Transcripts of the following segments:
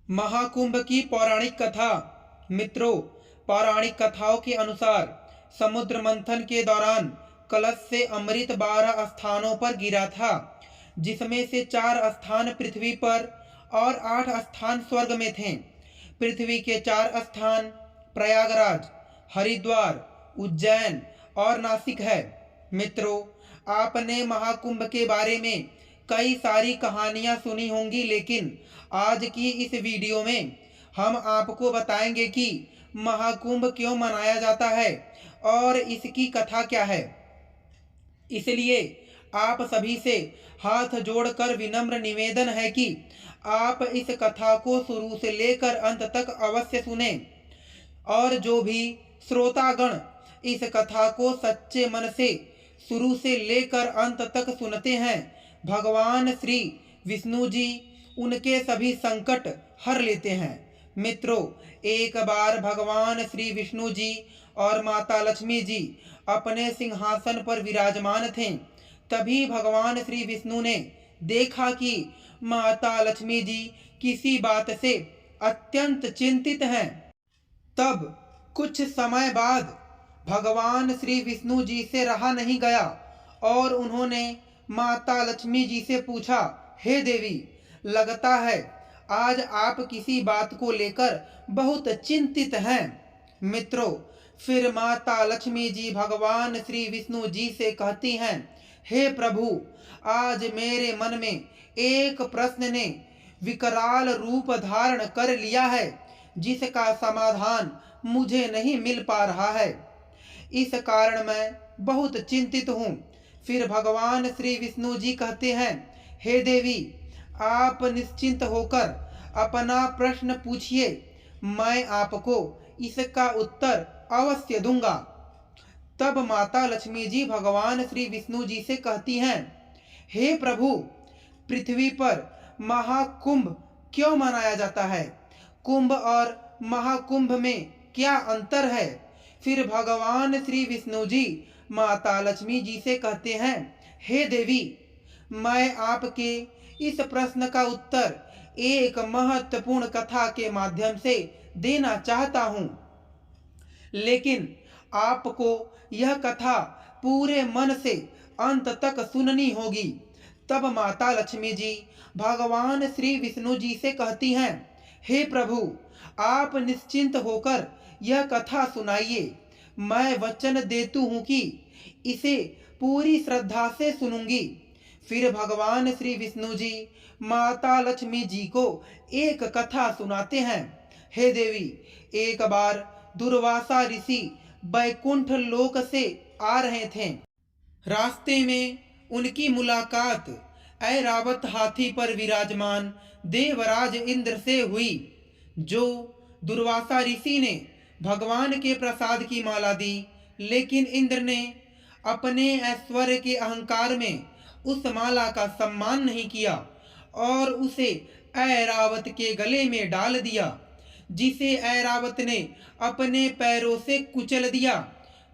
महाकुंभ की पौराणिक कथा। मित्रों, पौराणिक कथाओं के अनुसार समुद्र मंथन के दौरान कलश से अमृत 12 स्थानों पर गिरा था, जिसमें से 4 स्थान पृथ्वी पर और 8 स्थान स्वर्ग में थे। पृथ्वी के 4 स्थान प्रयागराज, हरिद्वार, उज्जैन और नासिक है। मित्रों, आपने महाकुंभ के बारे में कई सारी कहानियां सुनी होंगी, लेकिन आज की इस वीडियो में हम आपको बताएंगे कि महाकुंभ क्यों मनाया जाता है और इसकी कथा क्या है। इसलिए आप सभी से हाथ जोड़कर विनम्र निवेदन है कि आप इस कथा को शुरू से लेकर अंत तक अवश्य सुने, और जो भी श्रोतागण इस कथा को सच्चे मन से शुरू से लेकर अंत तक सुनते हैं, भगवान श्री विष्णु जी उनके सभी संकट हर लेते हैं। मित्रों, एक बार भगवान श्री विष्णु जी और माता लक्ष्मी जी अपने सिंहासन पर विराजमान थे। तभी भगवान श्री विष्णु ने देखा कि माता लक्ष्मी जी किसी बात से अत्यंत चिंतित हैं। तब कुछ समय बाद भगवान श्री विष्णु जी से रहा नहीं गया और उन्होंने माता लक्ष्मी जी से पूछा, हे देवी, लगता है आज आप किसी बात को लेकर बहुत चिंतित हैं। मित्रों, फिर माता लक्ष्मी जी भगवान श्री विष्णु जी से कहती हैं, हे प्रभु, आज मेरे मन में एक प्रश्न ने विकराल रूप धारण कर लिया है, जिसका समाधान मुझे नहीं मिल पा रहा है। इस कारण मैं बहुत चिंतित हूँ। फिर भगवान श्री विष्णु जी कहते हैं, हे देवी, आप निश्चिंत होकर अपना प्रश्न पूछिए, मैं आपको इसका उत्तर अवश्य दूंगा। तब माता लक्ष्मी जी भगवान श्री विष्णु जी से कहती हैं, हे प्रभु, पृथ्वी पर महाकुंभ क्यों मनाया जाता है? कुंभ और महाकुंभ में क्या अंतर है? फिर भगवान श्री विष्णु जी माता लक्ष्मी जी से कहते हैं, हे देवी, मैं आपके इस प्रश्न का उत्तर एक महत्वपूर्ण कथा के माध्यम से देना चाहता हूँ, लेकिन आपको यह कथा पूरे मन से अंत तक सुननी होगी। तब माता लक्ष्मी जी भगवान श्री विष्णु जी से कहती हैं, हे प्रभु, आप निश्चिंत होकर यह कथा सुनाइए। मैं वचन देती हूँ कि इसे पूरी श्रद्धा से सुनूंगी। फिर भगवान श्री विष्णु जी माता लक्ष्मी जी को एक कथा सुनाते हैं। हे देवी, एक बार दुर्वासा ऋषि बैकुंठ लोक से आ रहे थे। रास्ते में उनकी मुलाकात ऐरावत हाथी पर विराजमान देवराज इंद्र से हुई। जो दुर्वासा ऋषि ने भगवान के प्रसाद की माला दी, लेकिन इंद्र ने अपने ऐश्वर्य के अहंकार में उस माला का सम्मान नहीं किया और उसे ऐरावत के गले में डाल दिया, जिसे ऐरावत ने अपने पैरों से कुचल दिया।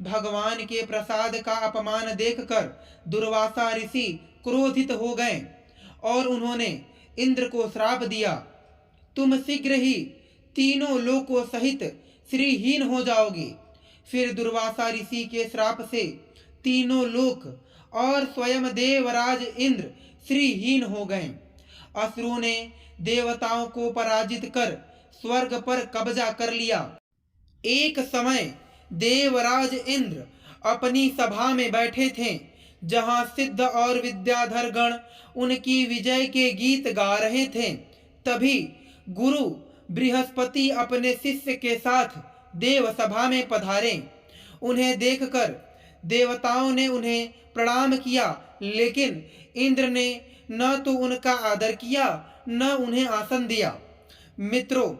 भगवान के प्रसाद का अपमान देखकर दुर्वासा ऋषि क्रोधित हो गए और उन्होंने इंद्र को श्राप दिया, तुम शीघ्र ही तीनों लोकों सहित श्रीहीन हो जाओगे। फिर दुर्वासा ऋषि के श्राप से तीनों लोक और स्वयं देवराज इंद्र श्रीहीन हो गए। असुरों ने देवताओं को पराजित कर स्वर्ग पर कब्जा कर लिया। एक समय देवराज इंद्र अपनी सभा में बैठे थे, जहां सिद्ध और विद्याधर गण उनकी विजय के गीत गा रहे थे। तभी गुरु बृहस्पति अपने शिष्य के साथ देव सभा में पधारे। उन्हें देखकर देवताओं ने उन्हें प्रणाम किया, लेकिन इंद्र ने न तो उनका आदर किया न उन्हें आसन दिया। मित्रों,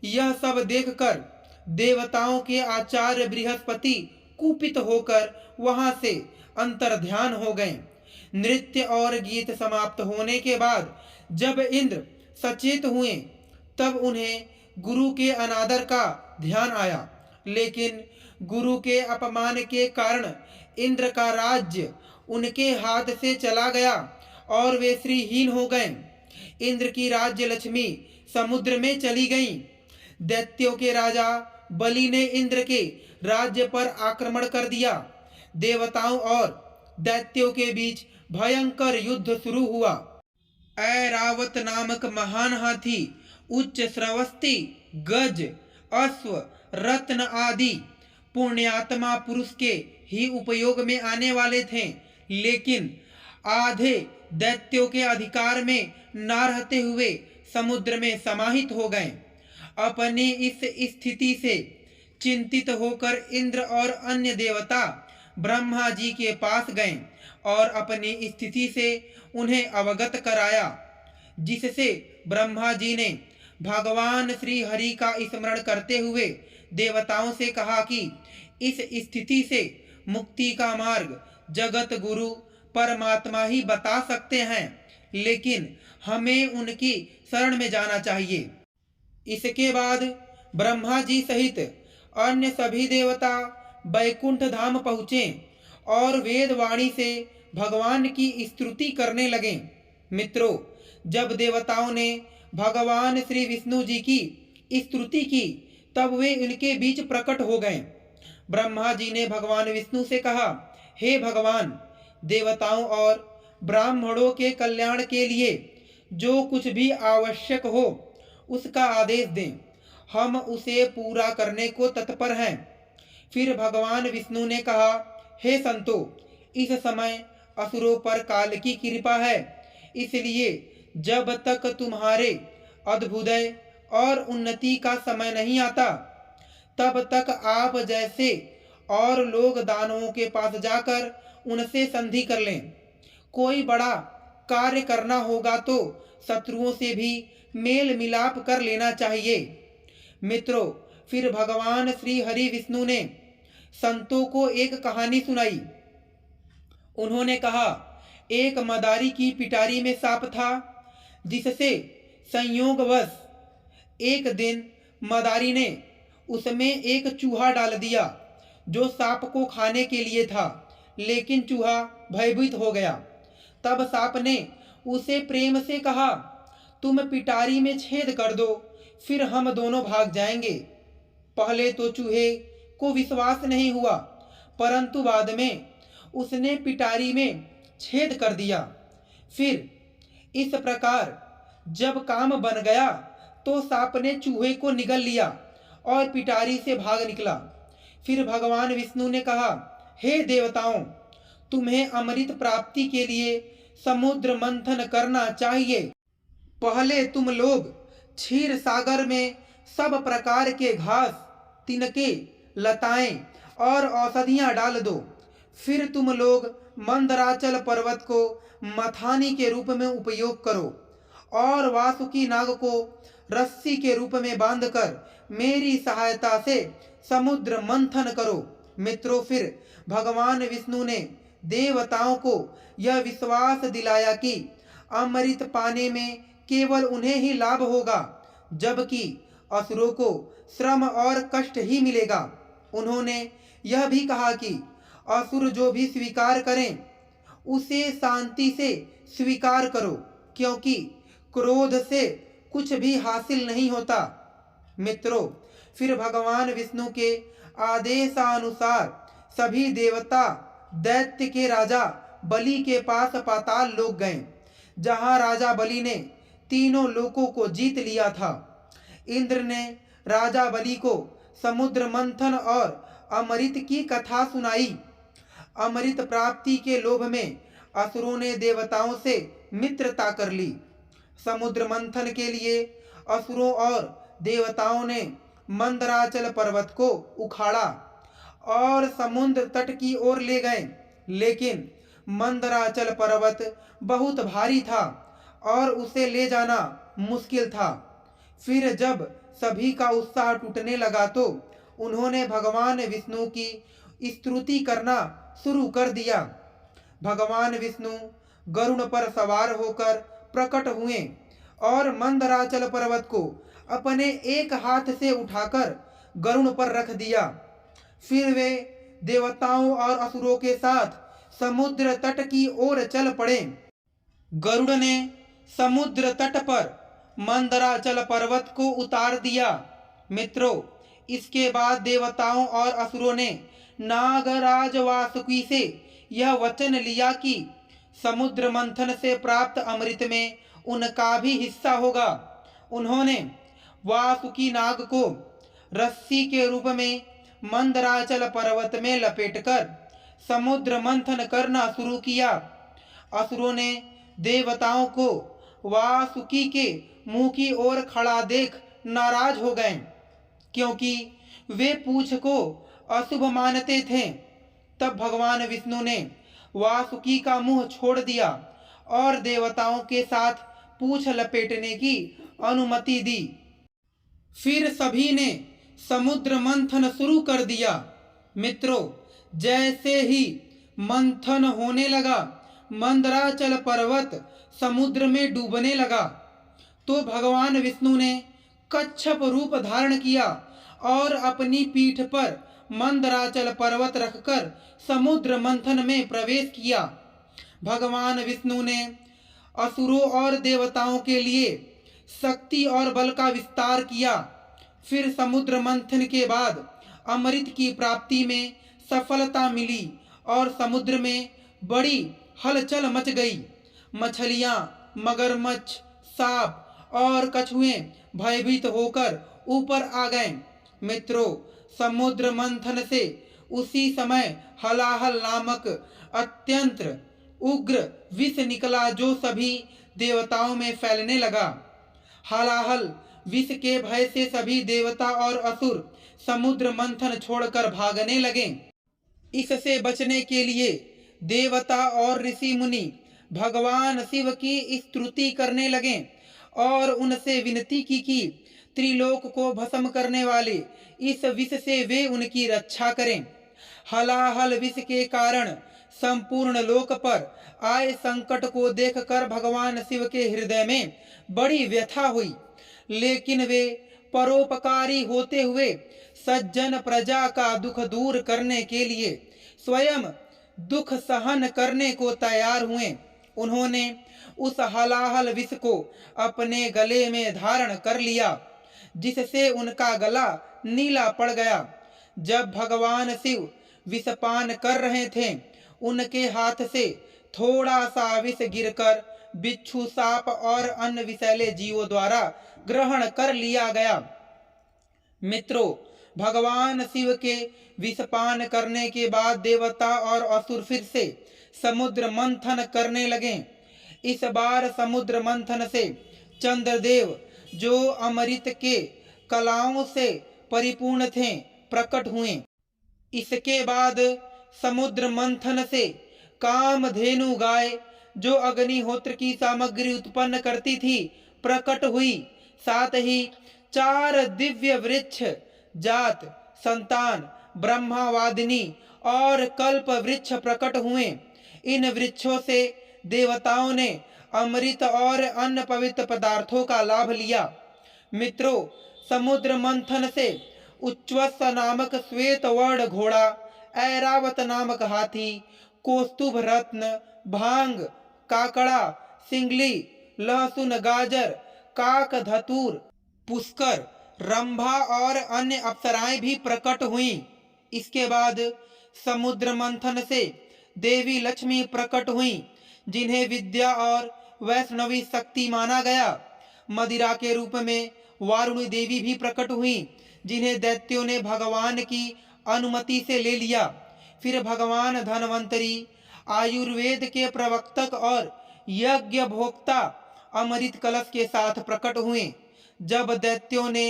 यह सब देखकर देवताओं के आचार्य बृहस्पति कुपित होकर वहां से अंतर्ध्यान हो गए। नृत्य और गीत समाप्त होने के बाद जब इंद्र सचेत हुए, तब उन्हें गुरु के अनादर का ध्यान आया, लेकिन गुरु के अपमान के कारण इंद्र का राज्य उनके हाथ से चला गया और वे श्रीहीन हो गए। इंद्र की राज्य लक्ष्मी समुद्र में चली गईं। दैत्यों के राजा बलि ने इंद्र के राज्य पर आक्रमण कर दिया। देवताओं और दैत्यों के बीच भयंकर युद्ध शुरू हुआ। ऐरावत नामक महान हाथी, उच्च श्रवस्ती, गज, अश्व, रत्न आदि पुण्यात्मा पुरुष के ही उपयोग में आने वाले थे, लेकिन आधे दैत्यों के अधिकार में न रहते हुए समुद्र में समाहित हो गए। अपनी इस स्थिति से चिंतित होकर इंद्र और अन्य देवता ब्रह्मा जी के पास गए और अपनी स्थिति से उन्हें अवगत कराया, जिससे ब्रह्मा जी ने भगवान श्री हरि का स्मरण करते हुए देवताओं से कहा कि इस स्थिति से मुक्ति का मार्ग जगत गुरु परमात्मा ही बता सकते हैं, लेकिन हमें उनकी शरण में जाना चाहिए। इसके बाद ब्रह्मा जी सहित अन्य सभी देवता बैकुंठ धाम पहुँचे और वेदवाणी से भगवान की स्तुति करने लगे। मित्रों, जब देवताओं ने भगवान श्री विष्णु जी की स्तुति की, तब वे उनके बीच प्रकट हो गए। ब्रह्मा जी ने भगवान विष्णु से कहा, हे भगवान, देवताओं और ब्राह्मणों के कल्याण के लिए जो कुछ भी आवश्यक हो उसका आदेश दें, हम उसे पूरा करने को तत्पर हैं। फिर भगवान विष्णु ने कहा, हे संतो, इस समय असुरों पर काल की कृपा है, इसलिए जब तक तुम्हारे अद्भुदय और उन्नति का समय नहीं आता, तब तक आप जैसे और लोग दानवों के पास जाकर उनसे संधि कर लें। कोई बड़ा कार्य करना होगा तो शत्रुओं से भी मेल मिलाप कर लेना चाहिए। मित्रों, फिर भगवान श्री हरि विष्णु ने संतों को एक कहानी सुनाई। उन्होंने कहा, एक मदारी की पिटारी में सांप था, जिससे संयोगवश एक दिन मदारी ने उसमें एक चूहा डाल दिया जो सांप को खाने के लिए था, लेकिन चूहा भयभीत हो गया। तब सांप ने उसे प्रेम से कहा, तुम पिटारी में छेद कर दो, फिर हम दोनों भाग जाएंगे। पहले तो चूहे को विश्वास नहीं हुआ, परंतु बाद में उसने पिटारी में छेद कर दिया। फिर इस प्रकार जब काम बन गया तो सांप ने चूहे को निगल लिया और पिटारी से भाग निकला। फिर भगवान विष्णु ने कहा, हे देवताओं, तुम्हें अमृत प्राप्ति के लिए समुद्र मंथन करना चाहिए। पहले तुम लोग क्षीर सागर में सब प्रकार के घास, तिनके, लताएं और औषधियां डाल दो। फिर तुम लोग मंदराचल पर्वत को मथानी के रूप में उपयोग करो और वासुकी नाग को रस्सी के रूप में बांधकर मेरी सहायता से समुद्र मंथन करो। मित्रों, फिर भगवान विष्णु ने देवताओं को यह विश्वास दिलाया कि अमृत पाने में केवल उन्हें ही लाभ होगा, जबकि असुरों को श्रम और कष्ट ही मिलेगा। उन्होंने यह भी कहा कि असुर जो भी स्वीकार करें उसे शांति से स्वीकार करो, क्योंकि क्रोध से कुछ भी हासिल नहीं होता। मित्रों, फिर भगवान विष्णु के आदेशानुसार सभी देवता दैत्य के राजा बलि के पास पाताल लोक गए, जहां राजा बलि ने तीनों लोकों को जीत लिया था। इंद्र ने राजा बलि को समुद्र मंथन और अमृत की कथा सुनाई। अमृत प्राप्ति के लोभ में असुरों ने देवताओं से मित्रता कर ली। समुद्र मंथन के लिए असुरों और देवताओं ने मंदराचल पर्वत को उखाड़ा और समुद्र तट की ओर ले गए, लेकिन मंदराचल पर्वत बहुत भारी था और उसे ले जाना मुश्किल था। फिर जब सभी का उत्साह टूटने लगा तो उन्होंने भगवान विष्णु की स्तुति करना शुरू कर दिया। भगवान विष्णु गरुड़ पर सवार होकर प्रकट हुए और मंदराचल पर्वत को अपने एक हाथ से उठाकर गरुड़ पर रख दिया। फिर वे देवताओं और असुरों के साथ समुद्र तट की ओर चल पड़े। गरुड़ ने समुद्र तट पर मंदराचल पर्वत को उतार दिया। मित्रों, इसके बाद देवताओं और असुरों ने नागराज वासुकी से यह वचन लिया कि समुद्र मंथन से प्राप्त अमृत में उनका भी हिस्सा होगा। उन्होंने वासुकी नाग को रस्सी के रूप में मंदराचल पर्वत में लपेटकर समुद्र मंथन करना शुरू किया। असुरों ने देवताओं को वासुकी के मुंह की ओर खड़ा देख नाराज हो गए, क्योंकि वे पूंछ को अशुभ मानते थे। तब भगवान विष्णु ने वासुकी का मुंह छोड़ दिया और देवताओं के साथ पूंछ लपेटने की अनुमति दी। फिर सभी ने समुद्र मंथन शुरू कर दिया। मित्रों, जैसे ही मंथन होने लगा, मंदराचल पर्वत समुद्र में डूबने लगा, तो भगवान विष्णु ने कच्छप रूप धारण किया और अपनी पीठ पर मंदराचल पर्वत रखकर समुद्र मंथन में प्रवेश किया। भगवान विष्णु ने असुरों और देवताओं के लिए शक्ति और बल का विस्तार किया। फिर समुद्र मंथन के बाद अमृत की प्राप्ति में सफलता मिली और समुद्र में बड़ी हलचल मच गई। मछलियां, मगरमच्छ, सांप और कछुए भयभीत होकर ऊपर आ गए। मित्रों, समुद्र मंथन से उसी समय हलाहल नामक अत्यंत उग्र विष निकला, जो सभी देवताओं में फैलने लगा। हलाहल विष के भय से सभी देवता और असुर समुद्र मंथन छोड़कर भागने लगे। इससे बचने के लिए देवता और ऋषि मुनि भगवान शिव की स्तुति करने लगे और उनसे विनती की कि त्रिलोक को भस्म करने वाले इस विष से वे उनकी रक्षा करें। हलाहल विष के कारण संपूर्ण लोक पर आए संकट को देखकर भगवान शिव के हृदय में बड़ी व्यथा हुई, लेकिन वे परोपकारी होते हुए सज्जन प्रजा का दुख दूर करने के लिए स्वयं दुख सहन करने को तैयार हुए। उन्होंने उस हलाहल विष को अपने गले में धारण कर लिया, जिससे उनका गला नीला पड़ गया। जब भगवान शिव विषपान कर रहे थे, उनके हाथ से थोड़ा सा विष गिरकर बिच्छू, सांप और अन्य विषैले जीवों द्वारा ग्रहण कर लिया गया। मित्रों, भगवान शिव के विषपान करने के बाद देवता और असुर फिर से समुद्र मंथन करने लगे। इस बार समुद्र मंथन से चंद्रदेव, जो अमृत के कलाओं से परिपूर्ण थे, प्रकट हुए। इसके बाद समुद्र मंथन से कामधेनु गाय, जो अग्निहोत्र की सामग्री उत्पन्न करती थी, प्रकट हुई। साथ ही 4 दिव्य वृक्ष जात संतान, ब्रह्मावादिनी और कल्प वृक्ष प्रकट हुए। इन वृक्षों से देवताओं ने अमृत और अन्य पवित्र पदार्थों का लाभ लिया। मित्रों, समुद्र मंथन से उच्चवस नामक श्वेत वर्ण घोड़ा, ऐरावत नामक हाथी, कौस्तुभ रत्न, भांग, काकड़ा, सिंगली, लहसुन, गाजर, काक धतूर, पुष्कर, रंभा और अन्य अप्सराएं भी प्रकट हुईं। इसके बाद समुद्र मंथन से देवी लक्ष्मी प्रकट हुईं, जिन्हें विद्या और वैष्णवी शक्ति माना गया। मदिरा के रूप में वारुणी देवी भी प्रकट हुईं, जिन्हें दैत्यों ने भगवान की अनुमति से ले लिया। फिर भगवान धनवंतरी, आयुर्वेद के प्रवक्तक और यज्ञ भोक्ता अमृत कलश के साथ प्रकट हुए। जब दैत्यों ने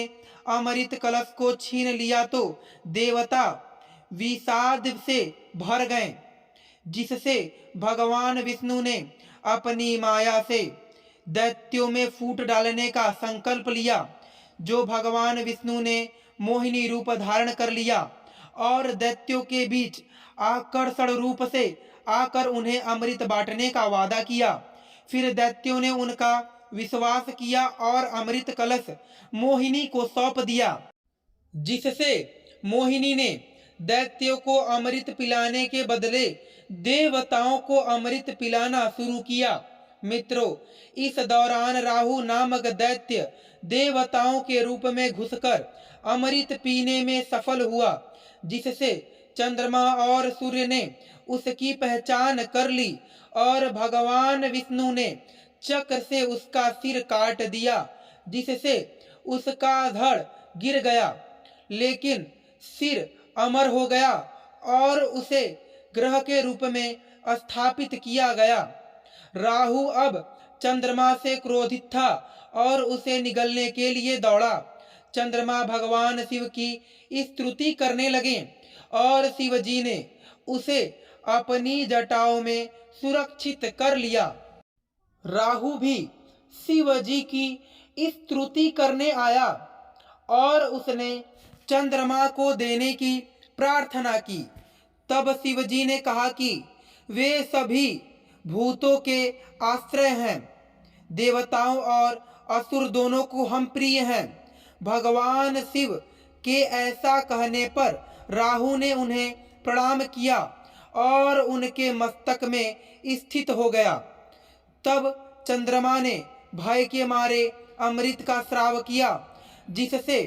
अमृत कलश को छीन लिया तो देवता विषाद से भर गए, जिससे भगवान विष्णु ने अपनी माया से दैत्यों में फूट डालने का संकल्प लिया। जो भगवान विष्णु ने मोहिनी रूप धारण कर लिया और दैत्यों के बीच आकर्षण रूप से आकर उन्हें अमृत बांटने का वादा किया। फिर दैत्यों ने उनका विश्वास किया और अमृत कलश मोहिनी को सौंप दिया, जिससे मोहिनी ने दैत्यों को अमृत पिलाने के बदले देवताओं को अमृत पिलाना शुरू किया। मित्रों, इस दौरान राहु नामक दैत्य देवताओं के रूप में घुसकर अमृत पीने में सफल हुआ, जिससे चंद्रमा और सूर्य ने उसकी पहचान कर ली और भगवान विष्णु ने चक्र से उसका सिर काट दिया, जिससे उसका धड़ गिर गया, लेकिन सिर अमर हो गया और उसे ग्रह के रूप में स्थापित किया गया। राहु अब चंद्रमा से क्रोधित था और उसे निगलने के लिए दौड़ा। चंद्रमा भगवान शिव की स्तुति करने लगे और शिव जी ने उसे अपनी जटाओं में सुरक्षित कर लिया। राहु भी शिव जी की स्तुति करने आया और उसने चंद्रमा को देने की प्रार्थना की। तब शिव जी ने कहा कि वे सभी भूतों के आश्रय हैं, देवताओं और असुर दोनों को हम प्रिय हैं। भगवान शिव के ऐसा कहने पर राहु ने उन्हें प्रणाम किया और उनके मस्तक में स्थित हो गया। तब चंद्रमा ने भय के मारे अमृत का स्राव किया, जिससे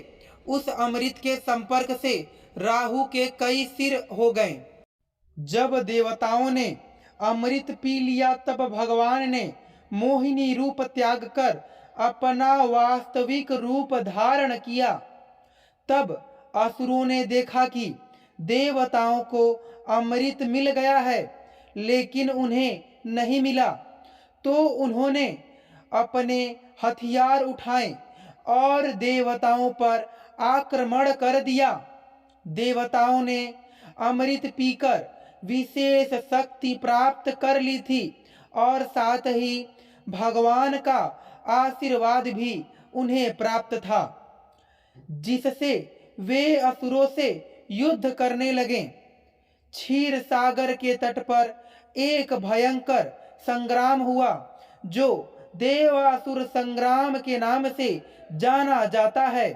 उस अमृत के संपर्क से राहु के कई सिर हो गए। जब देवताओं ने अमृत पी लिया, तब भगवान ने मोहिनी रूप त्याग कर अपना वास्तविक रूप धारण किया। तब असुरों ने देखा कि देवताओं को अमृत मिल गया है, लेकिन उन्हें नहीं मिला, तो उन्होंने अपने हथियार उठाए और देवताओं पर आक्रमण कर दिया। देवताओं ने अमृत पीकर विशेष शक्ति प्राप्त कर ली थी और साथ ही भगवान का आशीर्वाद भी उन्हें प्राप्त था, जिससे वे असुरों से युद्ध करने लगे। क्षीर सागर के तट पर एक भयंकर संग्राम हुआ, जो देवासुर संग्राम के नाम से जाना जाता है।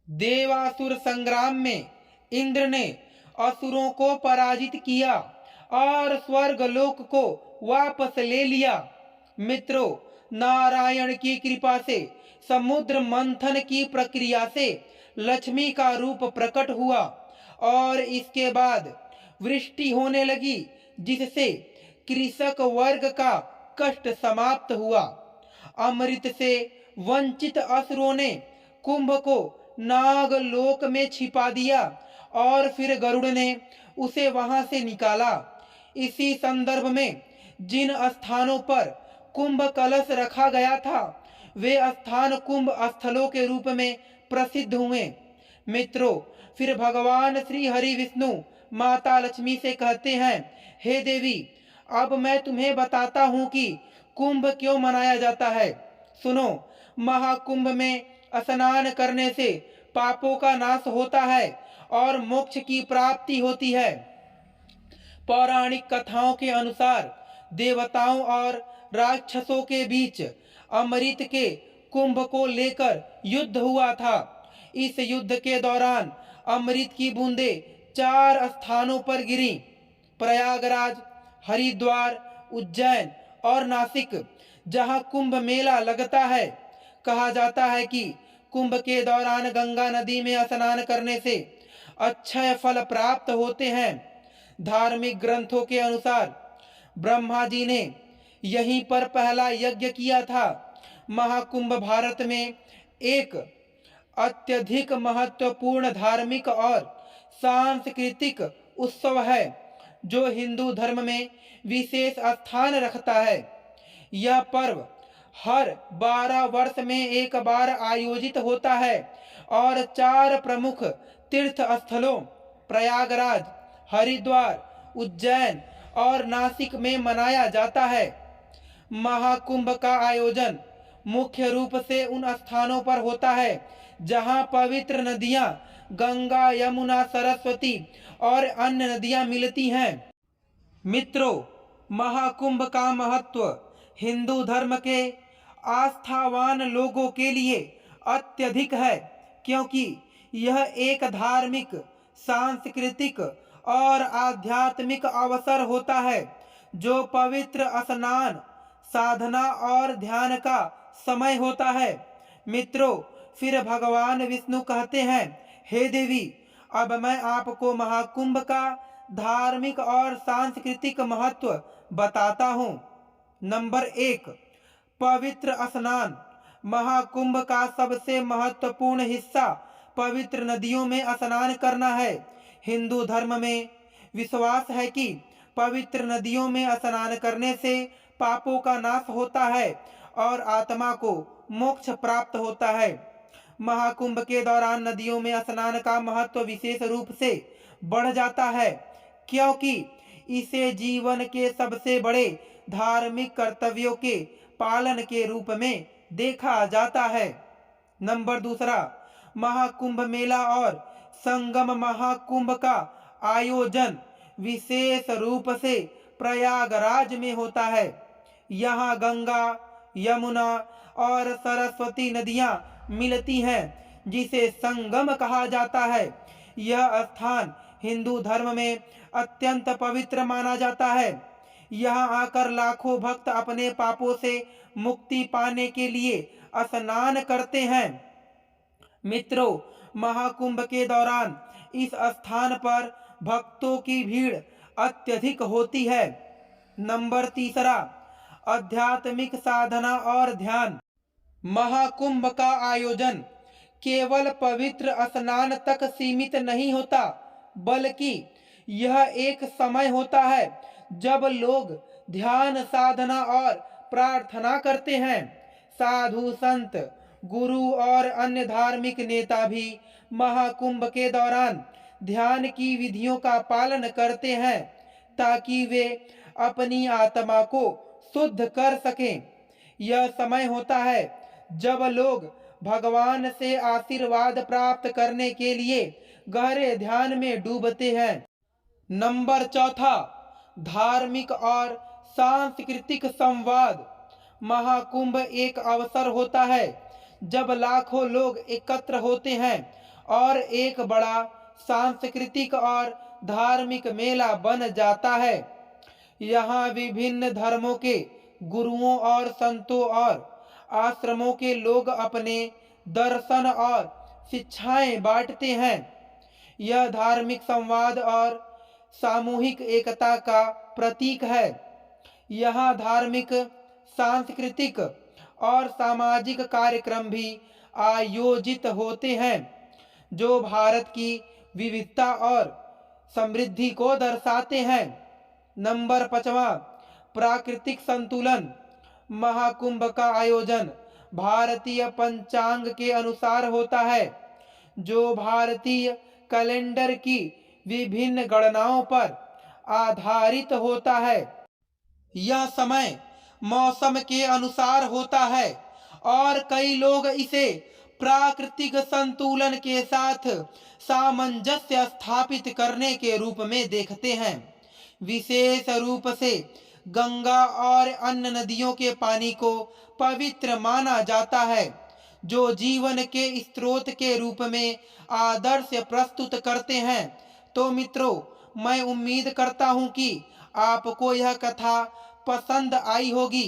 देवासुर संग्राम में इंद्र ने असुरों को पराजित किया और स्वर्गलोक को वापस ले लिया। मित्रों, नारायण की कृपा से समुद्र मंथन की प्रक्रिया से लक्ष्मी का रूप प्रकट हुआ और इसके बाद वृष्टि होने लगी, जिससे कृषक वर्ग का कष्ट समाप्त हुआ। अमृत से वंचित असुरों ने कुंभ को नागलोक में छिपा दिया और फिर गरुड़ ने उसे वहां से निकाला। इसी संदर्भ में जिन स्थानों पर कुंभ कलश रखा गया था, वे स्थान कुंभ स्थलों के रूप में प्रसिद्ध हुए। मित्रों, फिर भगवान श्री हरि विष्णु माता लक्ष्मी से कहते हैं, हे देवी, अब मैं तुम्हें बताता हूँ कि कुंभ क्यों मनाया जाता है। सुनो, महाकुंभ में स्नान करने से पापों का नाश होता है और मोक्ष की प्राप्ति होती है। पौराणिक कथाओं के अनुसार देवताओं और राक्षसों के बीच अमृत के कुंभ को लेकर युद्ध हुआ था। इस युद्ध के दौरान अमृत की बूंदें 4 स्थानों पर गिरी: प्रयागराज, हरिद्वार, उज्जैन और नासिक, जहां कुंभ मेला लगता है। कहा जाता है कि कुंभ के दौरान गंगा नदी में स्नान करने से अक्षय फल प्राप्त होते हैं। धार्मिक ग्रंथों के अनुसार ब्रह्मा जी ने यहीं पर पहला यज्ञ किया था। महाकुंभ भारत में एक अत्यधिक महत्वपूर्ण धार्मिक और सांस्कृतिक उत्सव है, जो हिंदू धर्म में विशेष स्थान रखता है। यह पर्व हर 12 वर्ष में एक बार आयोजित होता है और 4 प्रमुख तीर्थ स्थलों प्रयागराज, हरिद्वार, उज्जैन और नासिक में मनाया जाता है। महाकुंभ का आयोजन मुख्य रूप से उन स्थानों पर होता है जहां पवित्र नदियां गंगा, यमुना, सरस्वती और अन्य नदियां मिलती हैं। मित्रों, महाकुंभ का महत्व हिंदू धर्म के आस्थावान लोगों के लिए अत्यधिक है, क्योंकि यह एक धार्मिक, सांस्कृतिक और आध्यात्मिक अवसर होता है जो पवित्र स्नान, साधना और ध्यान का समय होता है। मित्रों, फिर भगवान विष्णु कहते हैं, हे देवी, अब मैं आपको महाकुंभ का धार्मिक और सांस्कृतिक महत्व बताता हूँ। नंबर 1, पवित्र स्नान। महाकुंभ का सबसे महत्वपूर्ण हिस्सा पवित्र नदियों में स्नान करना है। हिंदू धर्म में विश्वास है कि पवित्र नदियों में स्नान करने से पापों का नाश होता है और आत्मा को मोक्ष प्राप्त होता है। महाकुंभ के दौरान नदियों में स्नान का महत्व विशेष रूप से बढ़ जाता है, क्योंकि इसे जीवन के सबसे बड़े धार्मिक कर्तव्यों के पालन के रूप में देखा जाता है। नंबर 2, महाकुंभ मेला और संगम। महाकुंभ का आयोजन विशेष रूप से प्रयागराज में होता है। यहाँ गंगा, यमुना और सरस्वती नदियाँ मिलती हैं, जिसे संगम कहा जाता है। यह स्थान हिंदू धर्म में अत्यंत पवित्र माना जाता है। यहाँ आकर लाखों भक्त अपने पापों से मुक्ति पाने के लिए स्नान करते हैं। मित्रों, महाकुंभ के दौरान इस स्थान पर भक्तों की भीड़ अत्यधिक होती है। नंबर 3, आध्यात्मिक साधना और ध्यान। महाकुंभ का आयोजन केवल पवित्र स्नान तक सीमित नहीं होता, बल्कि यह एक समय होता है जब लोग ध्यान, साधना और प्रार्थना करते हैं। साधु संत, गुरु और अन्य धार्मिक नेता भी महाकुंभ के दौरान ध्यान की विधियों का पालन करते हैं, ताकि वे अपनी आत्मा को शुद्ध कर सकें। यह समय होता है जब लोग भगवान से आशीर्वाद प्राप्त करने के लिए गहरे ध्यान में डूबते हैं। नंबर 4, धार्मिक और सांस्कृतिक संवाद। महाकुंभ एक अवसर होता है जब लाखों लोग एकत्र होते हैं और एक बड़ा सांस्कृतिक और धार्मिक मेला बन जाता है। यहाँ विभिन्न धर्मों के गुरुओं और संतों और आश्रमों के लोग अपने दर्शन और शिक्षाएं बांटते हैं। यह धार्मिक संवाद और सामूहिक एकता का प्रतीक है। यहाँ धार्मिक, सांस्कृतिक और सामाजिक कार्यक्रम भी आयोजित होते हैं, जो भारत की विविधता और समृद्धि को दर्शाते हैं। नंबर 5, प्राकृतिक संतुलन। महाकुंभ का आयोजन भारतीय पंचांग के अनुसार होता है, जो भारतीय कैलेंडर की विभिन्न गणनाओं पर आधारित होता है। यह समय मौसम के अनुसार होता है और कई लोग इसे प्राकृतिक संतुलन के साथ सामंजस्य स्थापित करने के रूप में देखते हैं। विशेष रूप से गंगा और अन्य नदियों के पानी को पवित्र माना जाता है, जो जीवन के स्रोत के रूप में आदर्श प्रस्तुत करते हैं। तो मित्रों, मैं उम्मीद करता हूँ कि आपको यह कथा पसंद आई होगी।